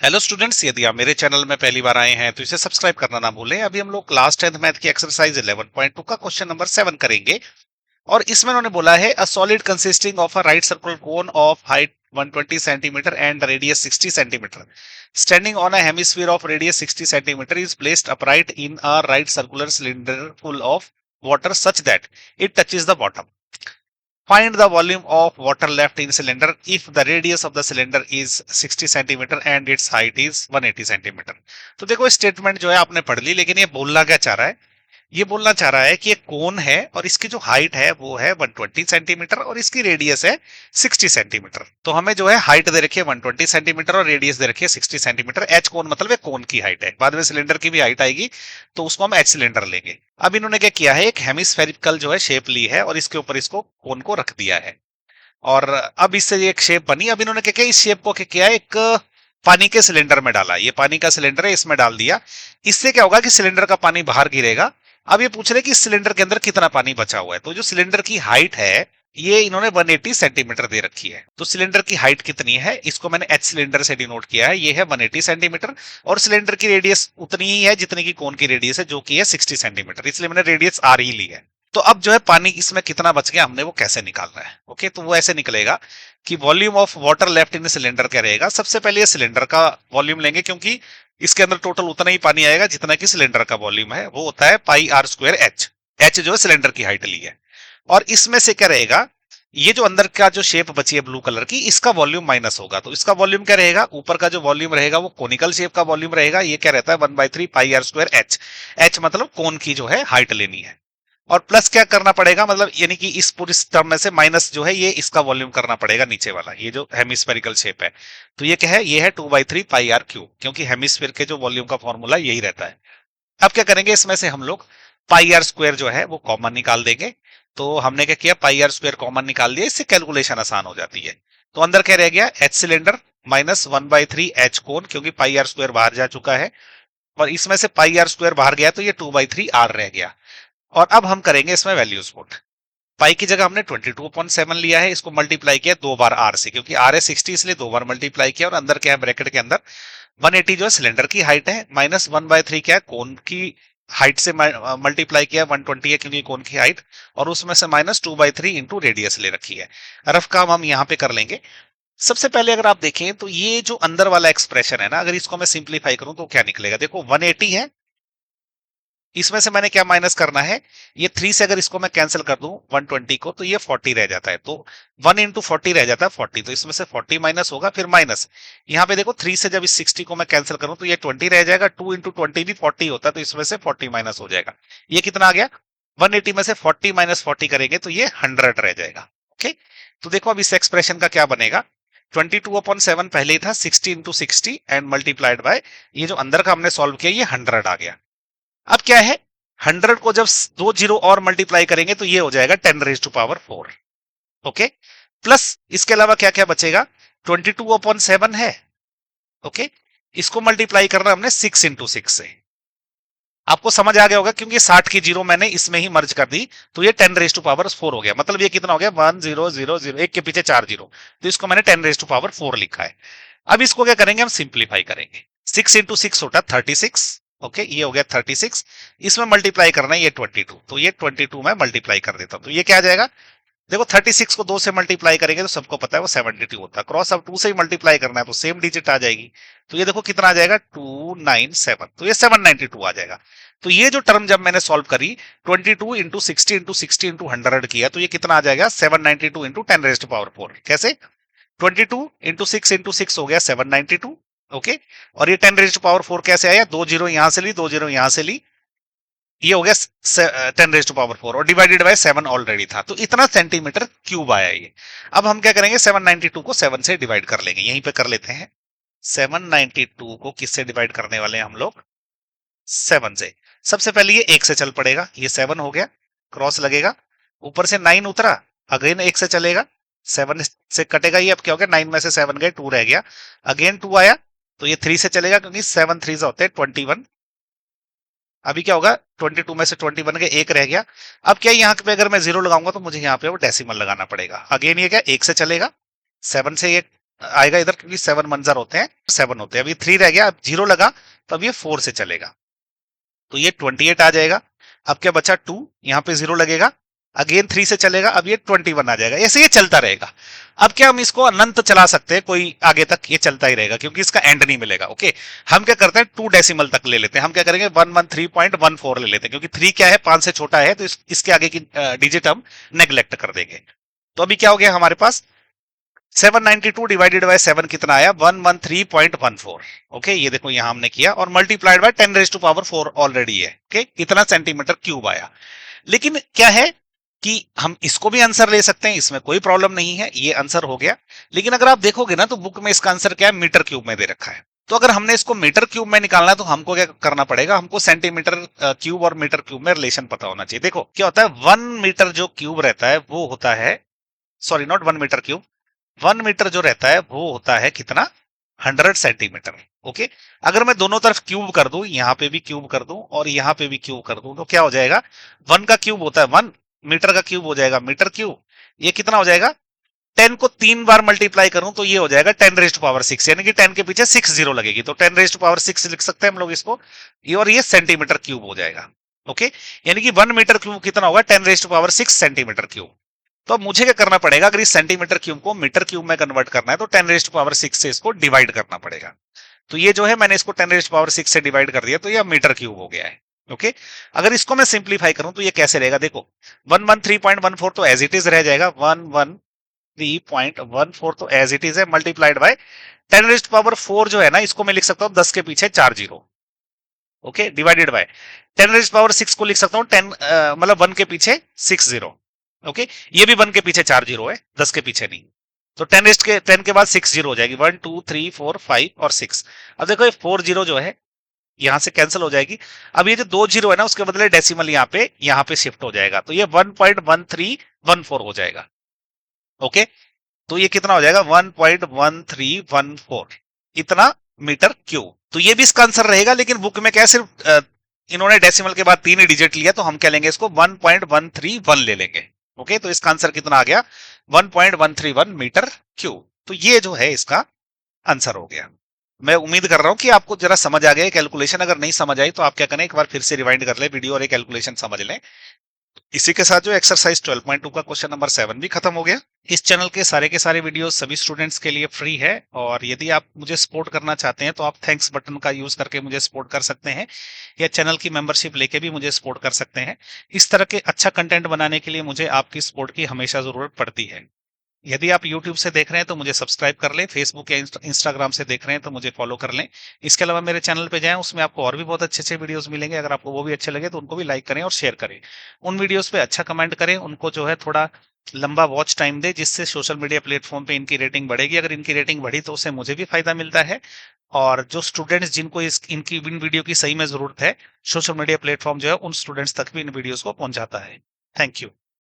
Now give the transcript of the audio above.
Hello students, यदि आप मेरे चैनल में पहली बार आए हैं तो इसे सब्सक्राइब करना ना भूलें। अभी हम लोग क्लास 10th मैथ की एक्सरसाइज 11.2 का क्वेश्चन नंबर 7 करेंगे। और इसमें उन्होंने बोला है a solid consisting of a right circular cone of height 120 centimetre and radius 60 centimetre standing on a hemisphere of radius 60 centimetre is placed upright in a right circular cylinder full of water such that it touches the bottom. Find the volume of water left in cylinder if the radius of the cylinder is 60 centimetre and its height is 180 centimetre. तो देखो statement जो है आपने पढ़ ली, लेकिन ये बोलना क्या चाह रहा है? ये बोलना चाह रहा है कि एक कोन है और इसकी जो हाइट है वो है 120 सेंटीमीटर और इसकी रेडियस है 60 सेंटीमीटर। तो हमें जो है हाइट दे रखी है 120 सेंटीमीटर और रेडियस दे रखी है 60 सेंटीमीटर। एच कोन मतलब है कोन की हाइट है, बाद में सिलेंडर की भी हाइट आएगी तो उसको हम एच सिलेंडर लेंगे। अब इन्होंने क्या किया है, एक हेमिस्फेरिकल जो है शेप ली है और इसके ऊपर इसको कोन को रख दिया है और अब इससे एक शेप बनी। अब इन्होंने क्या किया, इस शेप को क्या किया, एक पानी के सिलेंडर में डाला। ये पानी का सिलेंडर है, इसमें डाल दिया। इससे क्या होगा कि सिलेंडर का पानी बाहर गिरेगा। अब ये पूछ रहे कि इस सिलेंडर के अंदर कितना पानी बचा हुआ है। तो जो सिलेंडर की हाइट है ये इन्होंने 180 सेंटीमीटर दे रखी है। तो सिलेंडर की हाइट कितनी है, इसको मैंने एच सिलेंडर से डिनोट किया है, ये है 180 सेंटीमीटर। और सिलेंडर की रेडियस उतनी ही है जितनी की कोन की रेडियस है, जो कि है 60 सेंटीमीटर, इसलिए मैंने रेडियस आर ही ली है। तो अब जो है पानी इसमें कितना बच गया हमने वो कैसे निकालना है। ओके, तो वो ऐसे निकलेगा कि volume of water left in cylinder क्या रहेगा। सबसे पहले ये सिलेंडर का वॉल्यूम लेंगे, क्योंकि इसके अंदर टोटल उतना ही पानी आएगा जितना कि सिलेंडर का वॉल्यूम है, वो होता है पाई आर स्क्वायर एच। एच जो है सिलेंडर की हाइट ली है। और इसमें से क्या रहेगा, ये जो अंदर का जो शेप बची है ब्लू कलर की, इसका वॉल्यूम माइनस होगा। तो इसका वॉल्यूम क्या रहेगा, ऊपर का जो वॉल्यूम रहेगा वो कोनिकल शेप का वॉल्यूम रहेगा। ये क्या रहता है 1/3 पाई आर स्क्वायर एच। एच मतलब कोन की जो है हाइट लेनी है। और प्लस क्या करना पड़ेगा, मतलब यानी कि इस पूरी टर्म में से माइनस जो है ये इसका वॉल्यूम करना पड़ेगा नीचे वाला, ये जो हेमिस्फेरिकल शेप है। तो ये क्या है, ये है 2/3 पाई आर क्यूब, क्योंकि हेमिस्फीयर के जो वॉल्यूम का फॉर्मूला यही रहता है। अब क्या करेंगे, इसमें से हम लोग पाई आर स्क्वायर जो है वो कॉमन निकाल देंगे। तो हमने क्या किया, पाई आर स्क्वायर कॉमन निकाल दिया, इससे कैलकुलेशन आसान हो जाती है। तो अंदर क्या रह गया, एच सिलेंडर माइनस 1/3 एच कोन, क्योंकि पाई आर स्क्वायर बाहर जा चुका है। और इसमें से पाई आर स्क्वायर बाहर गया तो ये 2/3 आर रह गया। और अब हम करेंगे इसमें वैल्यूज पुट। पाई की जगह हमने 22.7 लिया है, इसको मल्टीप्लाई किया दो बार आर से, क्योंकि आर है 60 इसलिए दो बार मल्टीप्लाई किया। और अंदर क्या है, ब्रैकेट के अंदर 180 जो है सिलेंडर की हाइट है, माइनस 1/3 क्या है कोन की हाइट से मल्टीप्लाई किया 120 है क्योंकि कोन की हाइट। और उसमें से माइनस 2/3 इंटू रेडियस ले रखी है। रफ काम हम यहाँ पे कर लेंगे। सबसे पहले अगर आप देखें तो ये जो अंदर वाला एक्सप्रेशन है ना, अगर इसको मैं सिंप्लीफाई करूं तो क्या निकलेगा, देखो 180 है, इसमें से मैंने क्या माइनस करना है, ये 3 से अगर इसको मैं कैंसिल कर दूं 120 को तो ये 40 रह जाता है। तो 1 इंटू 40 रह जाता है 40, तो इसमें से 40 माइनस होगा, फिर माइनस यहाँ पे देखो 3 से जब इस 60 को मैं कैंसिल करूं तो ये 20 रह जाएगा। 2 इंटू 20 भी 40 होता है, तो इसमें से 40 माइनस हो जाएगा। ये कितना आ गया, 180 में से 40 माइनस 40 करेंगे तो ये 100 रह जाएगा। ओके, तो देखो अब इस एक्सप्रेशन का क्या बनेगा, 22/7 पहले ही था, 60 इंटू 60 एंड मल्टीप्लाइड बाय ये जो अंदर का हमने सॉल्व किया ये 100 आ गया। अब क्या है, 100 को जब दो जीरो और मल्टीप्लाई करेंगे तो ये हो जाएगा 10⁴। ओके, प्लस इसके अलावा क्या क्या बचेगा, 22/7 है। ओके, इसको मल्टीप्लाई करना हमने 6 इंटू 6 से। आपको समझ आ गया होगा क्योंकि 60 की जीरो मैंने इसमें ही मर्ज कर दी, तो ये 10⁴ हो गया। मतलब ये कितना हो गया, 1000, एक के पीछे 4 जीरो, तो इसको मैंने 10⁴ लिखा है। अब इसको क्या करेंगे, हम सिंप्लीफाई करेंगे। 6 इंटू 6 होता 36। ओके, ये हो गया 36। इसमें मल्टीप्लाई करना है ये 22, तो ये 22 में मल्टीप्लाई कर देता हूं, तो ये क्या आ जाएगा, देखो 36 को 2 से मल्टीप्लाई करेंगे तो सबको पता है वो 72 होता है। क्रॉस अब 2 से ही मल्टीप्लाई करना है तो सेम डिजिट आ जाएगी। तो ये देखो कितना आ जाएगा 297, तो ये 792 आ जाएगा। तो ये जो टर्म जब मैंने सॉल्व करी 22 इंटू 60 इंटू 60 इंटू 100 किया तो ये कितना आ जाएगा 792 इंटू 10⁴। कैसे, 22 इंटू 6 इंटू 6 हो गया 792। ओके, और ये 10⁴ कैसे आया, दो जीरो यहां से ली, दो जीरो यहां से ली, ये हो गया 10⁴ और डिवाइडेड बाय 7 ऑलरेडी था, तो इतना सेंटीमीटर क्यूब आया ये। अब हम क्या करेंगे, 792 को 7 से डिवाइड कर लेंगे, यहीं पे कर लेते हैं। 792 को किससे डिवाइड करने वाले हैं हम लोग, 7 से। सबसे पहले ये 1 से चल पड़ेगा, ये 7 हो गया, क्रॉस लगेगा, ऊपर से 9 उतरा, अगेन 1 से चलेगा, 7 से कटेगा, ये अब क्या हो गया 9 में से 7 गए 2 रह गया, अगेन 2 आया तो ये 3 से चलेगा क्योंकि 7 3 होते हैं 21। अभी क्या होगा 22 में से 21 के एक रह गया। अब क्या यहाँ पे अगर मैं जीरो लगाऊंगा तो मुझे यहाँ पे वो डेसिमल लगाना पड़ेगा। अगेन ये क्या 1 से चलेगा, 7 से ये आएगा इधर, क्योंकि 7 मंजर होते हैं, 7 होते हैं। अब ये 3 रह गया, अब 0 लगा तो अब ये 4 से चलेगा, तो ये 28 आ जाएगा। अब क्या बचा 2, यहाँ पे 0 लगेगा, अगेन 3 से चलेगा, अब ये 21 आ जाएगा। ऐसे ये चलता रहेगा। अब क्या हम इसको अनंत चला सकते हैं, कोई आगे तक ये चलता ही रहेगा, क्योंकि इसका एंड नहीं मिलेगा। ओके, हम क्या करते हैं 2 डेसिमल तक ले लेते हैं। हम क्या करेंगे 113.14 ले लेते हैं, क्योंकि 3 क्या है 5 से छोटा है, तो इसके आगे की डिजिट हम नेग्लेक्ट कर देंगे। तो अभी क्या हो गया हमारे पास 792 डिवाइडेड बाय 7 कितना आया 113.14। ओके, ये देखो यहां हमने किया, और multiplied by 10 raise to power 4 already है। ओके, इतना सेंटीमीटर क्यूब आया। लेकिन क्या है कि हम इसको भी आंसर ले सकते हैं, इसमें कोई प्रॉब्लम नहीं है, ये आंसर हो गया। लेकिन अगर आप देखोगे ना तो बुक में इसका आंसर क्या है, मीटर क्यूब में दे रखा है। तो अगर हमने इसको मीटर क्यूब में निकालना है तो हमको क्या करना पड़ेगा, हमको सेंटीमीटर क्यूब और मीटर क्यूब में रिलेशन पता होना चाहिए। देखो क्या होता है, 1 मीटर जो क्यूब रहता है वो होता है, sorry not 1 metre cube, 1 metre जो रहता है वो होता है कितना, 100 सेंटीमीटर। ओके, अगर मैं दोनों तरफ क्यूब कर दूं, यहां पे भी क्यूब कर दूं और यहां पे भी क्यूब कर दूं, तो क्या हो जाएगा, 1 का क्यूब होता है 1, मीटर का क्यूब हो जाएगा मीटर क्यूब। ये कितना हो जाएगा, 10 को 3 बार मल्टीप्लाई करूं तो ये हो जाएगा 10 रेज टू पावर 6, यानी कि 10 के पीछे 6 जीरो लगेगी, तो 10 रेज टू पावर 6 लिख सकते हैं हम लोग इसको, ये, और ये सेंटीमीटर क्यूब हो जाएगा। ओके, यानी कि 1 मीटर क्यूब कितना होगा 10 raise to power 6 centimetre cube. तो अब मुझे क्या करना पड़ेगा, अगर इस सेंटीमीटर क्यूब को मीटर क्यूब में कन्वर्ट करना है तो 10 रेज टू पावर 6 से इसको डिवाइड करना पड़ेगा। तो ये जो है मैंने इसको 10 रेज टू पावर 6 से डिवाइड कर दिया, तो ये मीटर क्यूब हो गया है। ओके, अगर इसको मैं सिंप्लीफाई करूं तो ये कैसे रहेगा, देखो 113.14 तो एज इट इज रह जाएगा, 113.14 तो एज इट इज है, multiplied by 10 raise to power 4 जो है ना, इसको मैं लिख सकता हूं 10 के पीछे 4 zero. Okay, divided by 10 raise power 6 को लिख सकता हूं 10 मतलब 1 के पीछे 6 जीरो। ओके, ये भी 1 के पीछे 4 जीरो है, 10 के पीछे नहीं। तो 10 के बाद 6 जीरो हो जाएगी, 1 2 3 4 5 और 6। अब देखो ये 4 जीरो जो है यहां से कैंसिल हो जाएगी। अब ये जो 2 जीरो है ना उसके बदले डेसिमल यहाँ पे शिफ्ट हो जाएगा, तो ये 1.1314 हो जाएगा। ओके, तो ये कितना हो जाएगा 1.1314, इतना मीटर क्यूब। तो ये भी इसका आंसर रहेगा, लेकिन बुक में क्या सिर्फ इन्होंने डेसिमल के बाद 3 ही डिजिट लिया, तो हम क्या लेंगे इसको 1.131 ले लेंगे। ओके, तो इसका आंसर कितना आ गया 1.131 मीटर क्यूब। तो ये जो है इसका आंसर हो गया। मैं उम्मीद कर रहा हूं कि आपको जरा समझ आ गया कैलकुलेशन। अगर नहीं समझ आई तो आप क्या करें, एक बार फिर से रिवाइंड कर ले वीडियो और ये कैलकुलेशन समझ लें। इसी के साथ जो एक्सरसाइज 12.2 का क्वेश्चन नंबर 7 भी खत्म हो गया। इस चैनल के सारे वीडियोस सभी स्टूडेंट्स के लिए फ्री है, और यदि आप मुझे सपोर्ट करना चाहते हैं तो आप थैंक्स बटन का यूज करके मुझे सपोर्ट कर सकते हैं, या चैनल की मेंबरशिप लेके भी मुझे सपोर्ट कर सकते हैं। इस तरह के अच्छा कंटेंट बनाने के लिए मुझे आपकी सपोर्ट की हमेशा जरूरत पड़ती है। यदि आप YouTube से देख रहे हैं तो मुझे सब्सक्राइब कर लें, फेसबुक या इंस्टाग्राम से देख रहे हैं तो मुझे फॉलो कर लें। इसके अलावा मेरे चैनल पे जाएं, उसमें आपको और भी बहुत अच्छे अच्छे वीडियोस मिलेंगे। अगर आपको वो भी अच्छे लगे तो उनको भी लाइक करें और शेयर करें। उन वीडियोस पे अच्छा कमेंट करें, उनको जो है थोड़ा लंबा वॉच टाइम दे, जिससे सोशल मीडिया प्लेटफॉर्म पे इनकी रेटिंग बढ़ेगी। अगर इनकी रेटिंग बढ़ी तो उससे मुझे भी फायदा मिलता है, और जो स्टूडेंट्स जिनको इनकी इन वीडियो की सही में जरूरत है, सोशल मीडिया प्लेटफॉर्म जो है उन स्टूडेंट्स तक भी इन वीडियोस को पहुंचाता है। Thank you.